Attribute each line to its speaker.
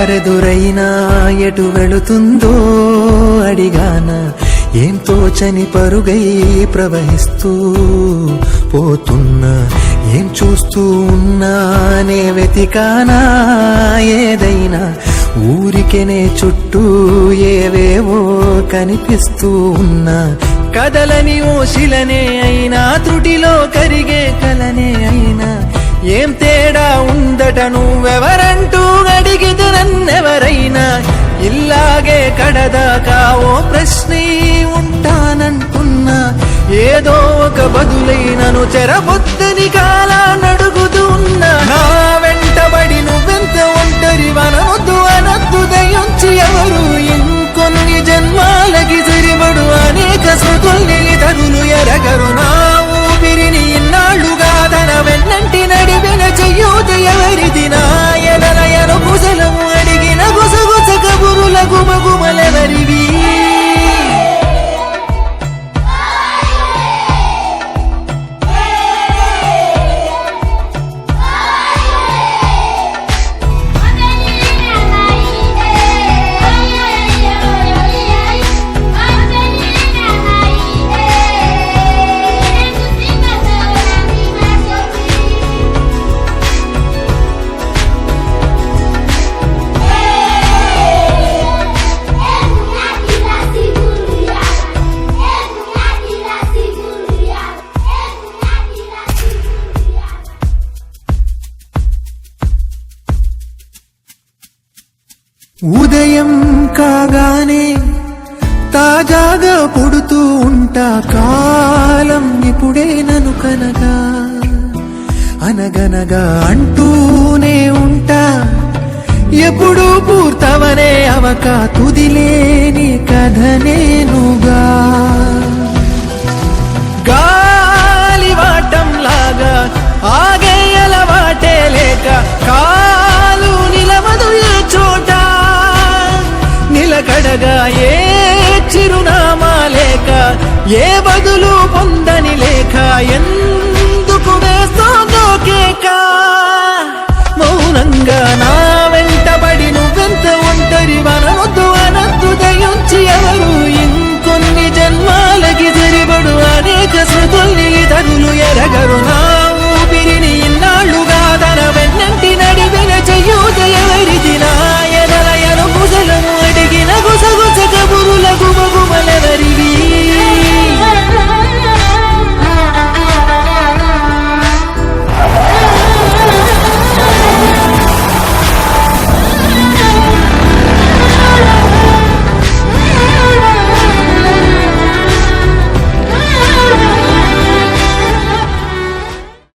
Speaker 1: దారెదురైనా ఎటు వెళుతుందో అడిగాన ఏం తోచని పరుగై ప్రవహిస్తూ పోతున్నా ఏం చూస్తూ ఉన్నానే వెతికానా ఏదైనా ఊరికెనే చుట్టూ ఏవేవో కనిపిస్తూ ఉన్నా కదలని ఓ శిలనే అయినా త్రుటిలో కరిగే కలనే అయినా ఏం తేడా ఉందట నువ్వెవరంటూ అడిగితే నన్నెవరైనా ఇల్లాగే కడదాకా ఓ ప్రశ్నే ఉంటానంటున్నా ఏదో ఒక బదులైనను చెరబొద్దని కాలా నడుగుతూ ఉన్నా నా వెంటబడి నువ్వెంత ఒంటరి వనవద్దు అనద్దు దయించి ఎవరు ఇంకొన్ని జన్మాలకి సరిపడు అనేక శృతుల్ని తరులు ఎరగరు నా ఊపిరిని ఇన్నాళ్లుగా తన వెన్నంటి నడిపిన చెయ్యూత ఎవరిది నాయనయను కుశలము అడిగిన గుసగుస కబురుల గుమగుమలెవరివి ఉదయం కాగానే తాజాగా పుడుతూ ఉంటా కాలం ఇప్పుడే నన్ను కనగా అనగనగా అంటూనే ఉంటా ఎప్పుడూ పూర్తవనే అవక తుదిలేని కథ నేనుగా గాలివాటంలాగా ఆగే అలవాటే లేక కాలు నిలవదు ఏ చోట నిలకడగా ఏ చిరునామా లేక ఏ బదులు పొందని లేక ఎందుకు వేస్తోందో కేక మౌనంగా నా వెంటబడి నువ్వెంత ఒంటరి వనవద్దు అనద్దు దయించి ఎవరు ఇంకొన్ని జన్మాలకి సరిపడు అనేక శృతుల్ని తరులు ఎరగరు